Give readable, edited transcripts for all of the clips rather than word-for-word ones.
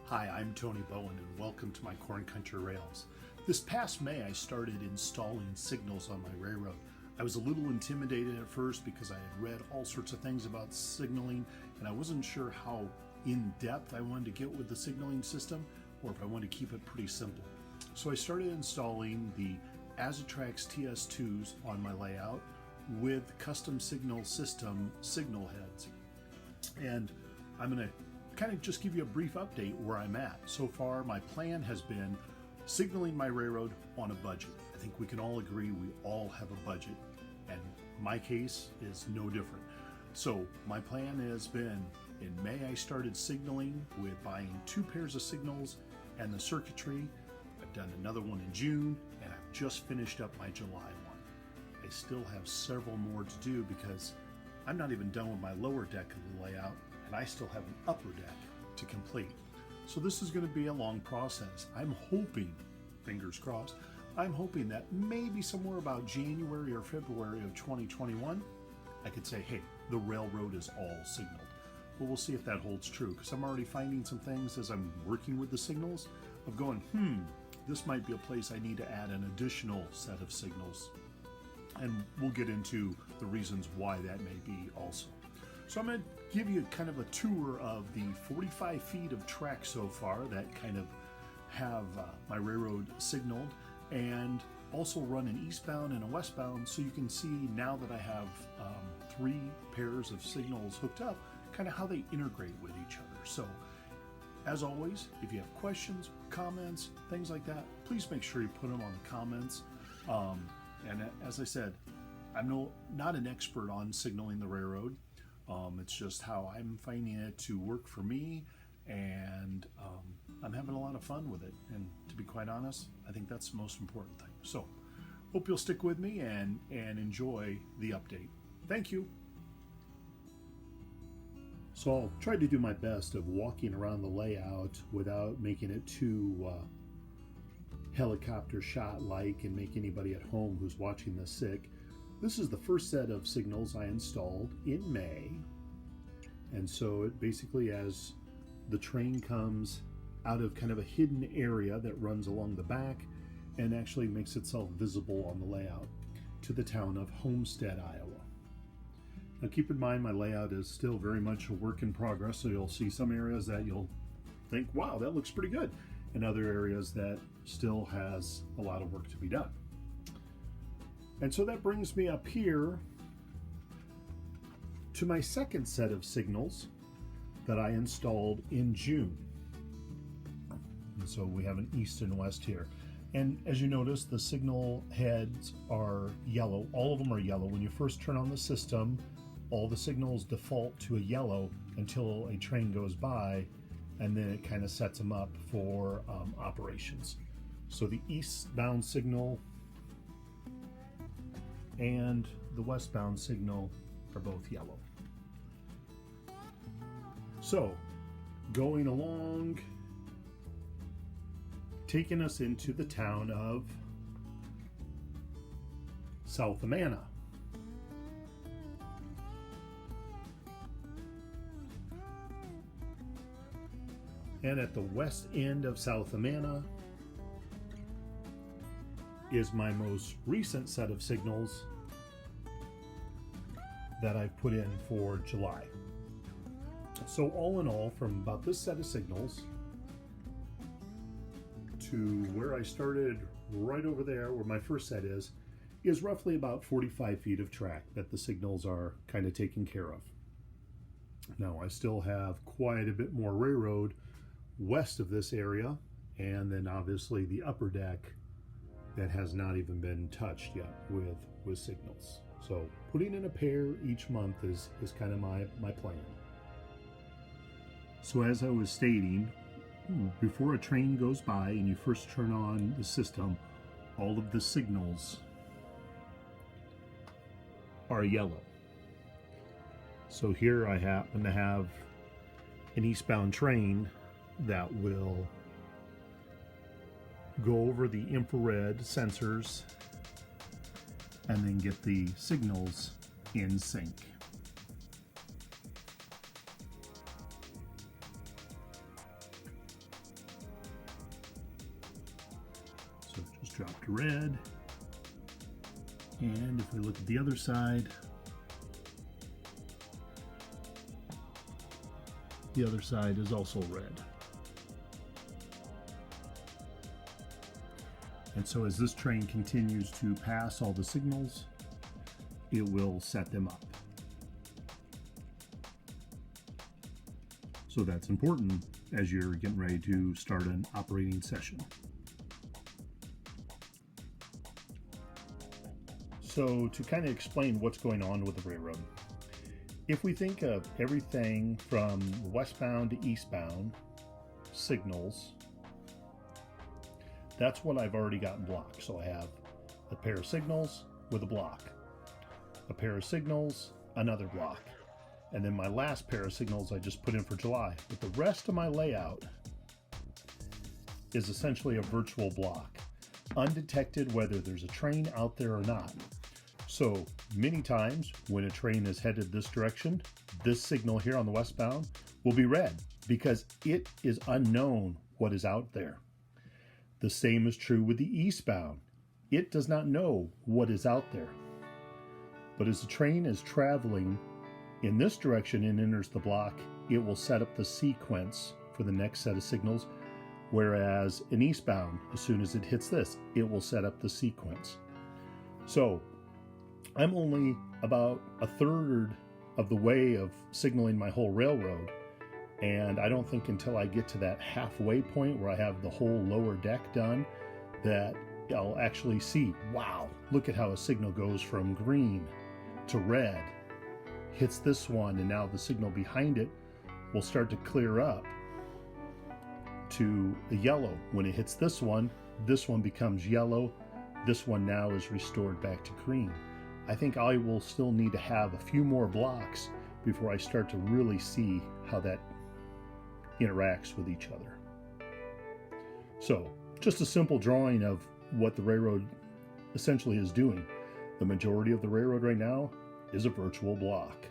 Hi, I'm Tony Bowen and welcome to my Corn Country Rails. This past May I started installing signals on my railroad. I was a little intimidated at first because I had read all sorts of things about signaling and I wasn't sure how in depth I wanted to get with the signaling system or if I wanted to keep it pretty simple. So I started installing the Azatrax TS2s on my layout with custom signal system signal heads. And I'm going to kind of just give you a brief update where I'm at. So far, my plan has been signaling my railroad on a budget. I think we can all agree we all have a budget, and my case is no different. So my plan has been, in May I started signaling with buying 2 pairs of signals and the circuitry. I've done another one in June, and I've just finished up my July one. I still have several more to do because I'm not even done with my lower deck of the layout, and I still have an upper deck to complete. So this is going to be a long process. I'm hoping, fingers crossed, I'm hoping that maybe somewhere about January or February of 2021, I could say, hey, the railroad is all signaled. But we'll see if that holds true, because I'm already finding some things as I'm working with the signals of going, this might be a place I need to add an additional set of signals. And we'll get into the reasons why that may be also. So I'm going to give you kind of a tour of the 45 feet of track so far that kind of have my railroad signaled, and also run an eastbound and a westbound, so you can see now that I have 3 pairs of signals hooked up, kind of how they integrate with each other. So as always, if you have questions, comments, things like that, please make sure you put them on the comments. And as I said, I'm not an expert on signaling the railroad. It's just how I'm finding it to work for me, and I'm having a lot of fun with it. And to be quite honest, I think that's the most important thing. So hope you'll stick with me and enjoy the update. Thank you. So I'll try to do my best of walking around the layout without making it too helicopter shot like and make anybody at home who's watching this sick. This is the first set of signals I installed in May, and so it basically, as the train comes out of kind of a hidden area that runs along the back and actually makes itself visible on the layout to the town of Homestead, Iowa. Now keep in mind my layout is still very much a work in progress, so you'll see some areas that you'll think, wow, that looks pretty good, and other areas that still has a lot of work to be done. And so that brings me up here to my second set of signals that I installed in June. And so we have an east and west here. And as you notice, the signal heads are yellow. All of them are yellow. When you first turn on the system, all the signals default to a yellow until a train goes by, and then it kind of sets them up for operations. So the eastbound signal and the westbound signal are both yellow. So going along, taking us into the town of South Amana. And at the west end of South Amana is my most recent set of signals that I've put in for July. So all in all, from about this set of signals to where I started right over there where my first set is roughly about 45 feet of track that the signals are kind of taken care of. Now I still have quite a bit more railroad west of this area, and then obviously the upper deck that has not even been touched yet with signals. So putting in a pair each month is kind of my plan. So as I was stating, before a train goes by and you first turn on the system, all of the signals are yellow. So here I happen to have an eastbound train that will go over the infrared sensors and then get the signals in sync. drop to red. And if we look at the other side, the other side is also red. And so as this train continues to pass all the signals, it will set them up. So that's important as you're getting ready to start an operating session. So to kind of explain what's going on with the railroad, if we think of everything from westbound to eastbound signals, that's what I've already got in block. So I have a pair of signals with a block, a pair of signals, another block, and then my last pair of signals I just put in for July. But the rest of my layout is essentially a virtual block, undetected whether there's a train out there or not. So many times when a train is headed this direction, this signal here on the westbound will be red because it is unknown what is out there. The same is true with the eastbound. It does not know what is out there. But as the train is traveling in this direction and enters the block, it will set up the sequence for the next set of signals, whereas in eastbound, as soon as it hits this, it will set up the sequence. So I'm only about a third of the way of signaling my whole railroad, and I don't think until I get to that halfway point where I have the whole lower deck done that I'll actually see, wow, look at how a signal goes from green to red, hits this one, and now the signal behind it will start to clear up to a yellow. When it hits this one becomes yellow, this one now is restored back to green. I think I will still need to have a few more blocks before I start to really see how that interacts with each other. So just a simple drawing of what the railroad essentially is doing. The majority of the railroad right now is a virtual block.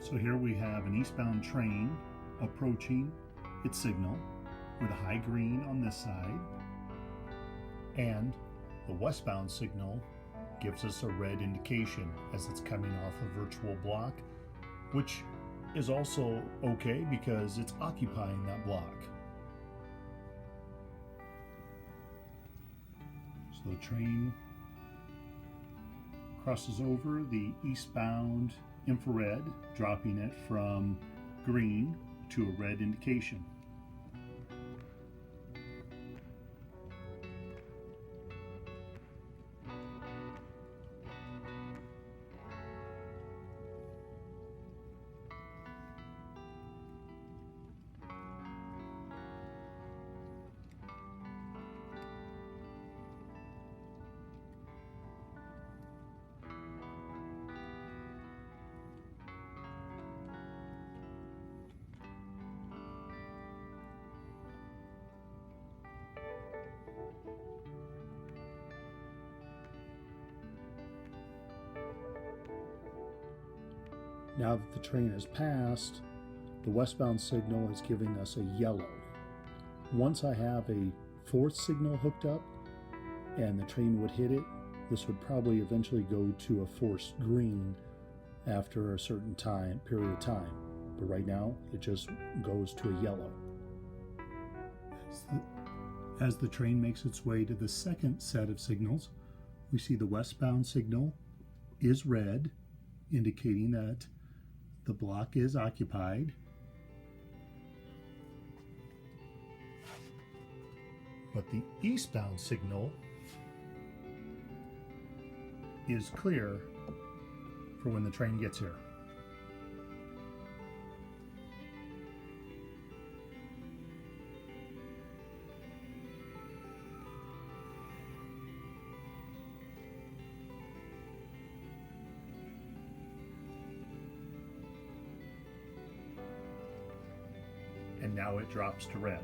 So here we have an eastbound train approaching its signal with a high green on this side, and the westbound signal gives us a red indication as it's coming off a virtual block, which is also okay because it's occupying that block. So the train crosses over the eastbound infrared, dropping it from green to a red indication. Now that the train has passed, the westbound signal is giving us a yellow. Once I have a fourth signal hooked up and the train would hit it, this would probably eventually go to a forced green after a certain period of time. But right now, it just goes to a yellow. As the train makes its way to the second set of signals, we see the westbound signal is red, indicating that the block is occupied. But the eastbound signal is clear for when the train gets here. And now it drops to red.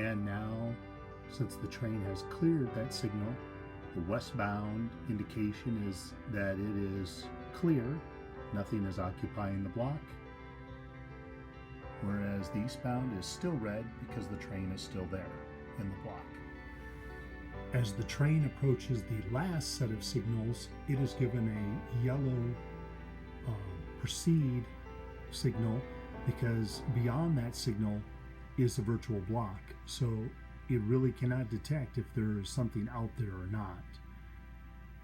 And now, since the train has cleared that signal, the westbound indication is that it is clear, nothing is occupying the block, whereas the eastbound is still red because the train is still there in the block. As the train approaches the last set of signals, it is given a yellow proceed signal because beyond that signal is the virtual block. So it really cannot detect if there is something out there or not.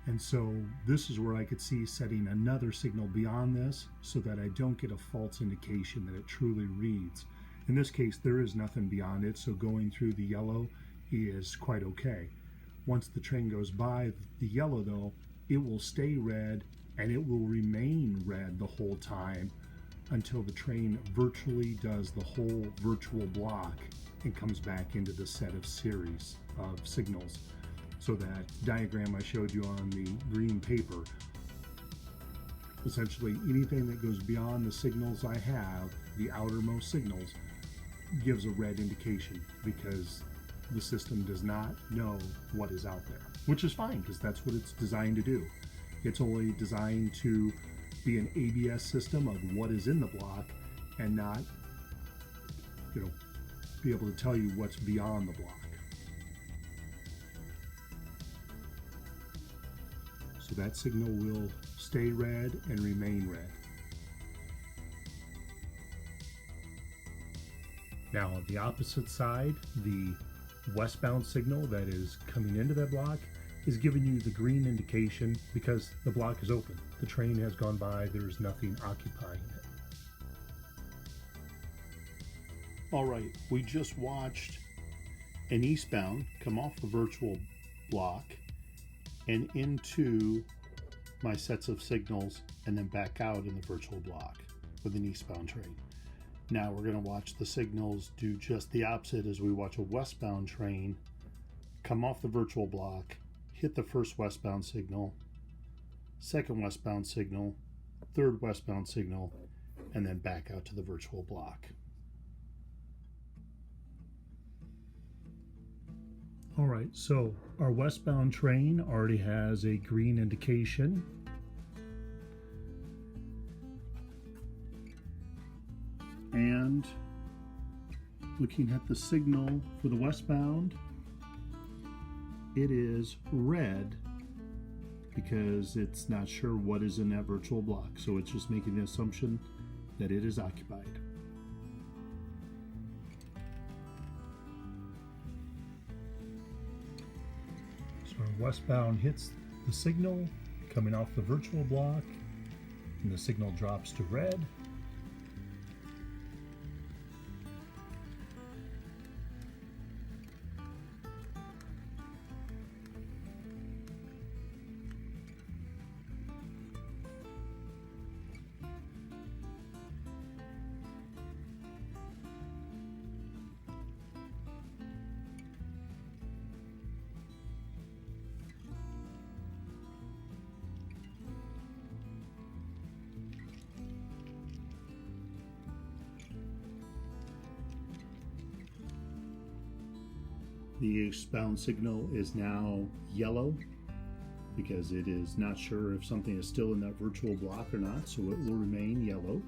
And so this is where I could see setting another signal beyond this so that I don't get a false indication that it truly reads. In this case, there is nothing beyond it, so going through the yellow is quite okay. Once the train goes by the yellow though, it will stay red and it will remain red the whole time until the train virtually does the whole virtual block and comes back into the set of series of signals. So that diagram I showed you on the green paper, essentially anything that goes beyond the signals I have, the outermost signals, gives a red indication because the system does not know what is out there, which is fine because that's what it's designed to do. It's only designed to be an ABS system of what is in the block and not, be able to tell you what's beyond the block. So that signal will stay red and remain red. Now on the opposite side, the westbound signal that is coming into that block is giving you the green indication because the block is open. The train has gone by, there is nothing occupying it. All right, we just watched an eastbound come off the virtual block and into my sets of signals and then back out in the virtual block with an eastbound train. Now we're going to watch the signals do just the opposite as we watch a westbound train come off the virtual block, hit the first westbound signal, second westbound signal, third westbound signal, and then back out to the virtual block. All right, so our westbound train already has a green indication. And looking at the signal for the westbound, it is red because it's not sure what is in that virtual block. So it's just making the assumption that it is occupied. So our westbound hits the signal coming off the virtual block and the signal drops to red. The eastbound signal is now yellow because it is not sure if something is still in that virtual block or not, so it will remain yellow.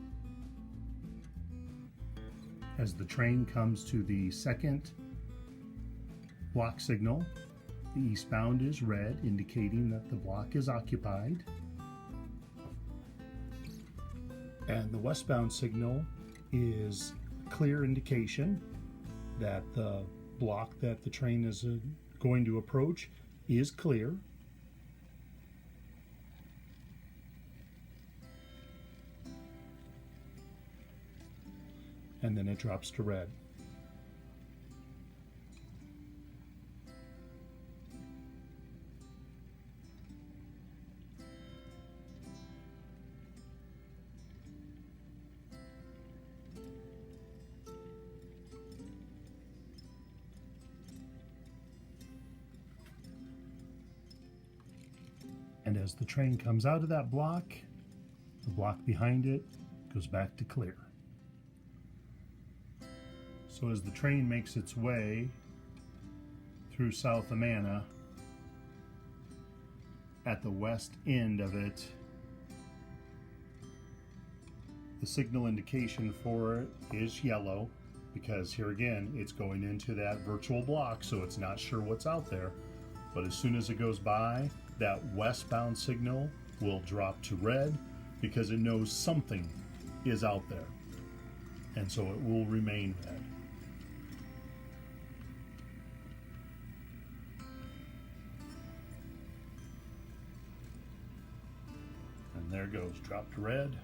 As the train comes to the second block signal, the eastbound is red, indicating that the block is occupied. And the westbound signal is a clear indication that the block that the train is going to approach is clear. And then it drops to red. And as the train comes out of that block, the block behind it goes back to clear. So as the train makes its way through South Amana. At the west end of it, the signal indication for it is yellow, because here again it's going into that virtual block, so it's not sure what's out there. But as soon as it goes by, that westbound signal will drop to red, because it knows something is out there, and so it will remain red. And there goes, drop to red.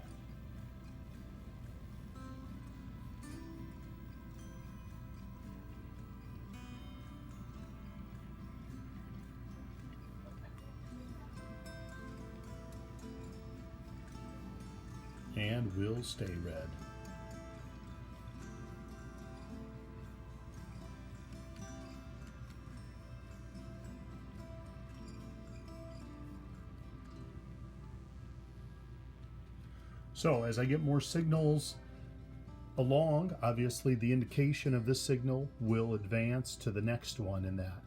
And will stay red. So as I get more signals along, obviously the indication of this signal will advance to the next one in that.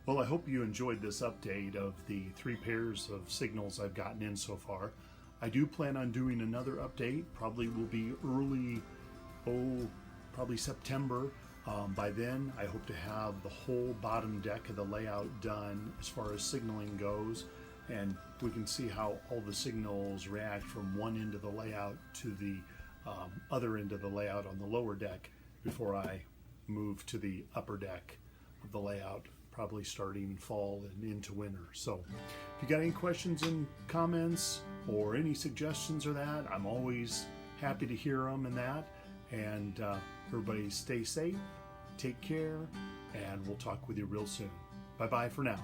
Well, I hope you enjoyed this update of the 3 pairs of signals I've gotten in so far. I do plan on doing another update, probably will be early, probably September. By then, I hope to have the whole bottom deck of the layout done as far as signaling goes, and we can see how all the signals react from one end of the layout to the other end of the layout on the lower deck before I move to the upper deck of the layout, probably starting fall and into winter. So if you got any questions and comments or any suggestions or that, I'm always happy to hear them and that. And everybody stay safe, take care, and we'll talk with you real soon. Bye-bye for now.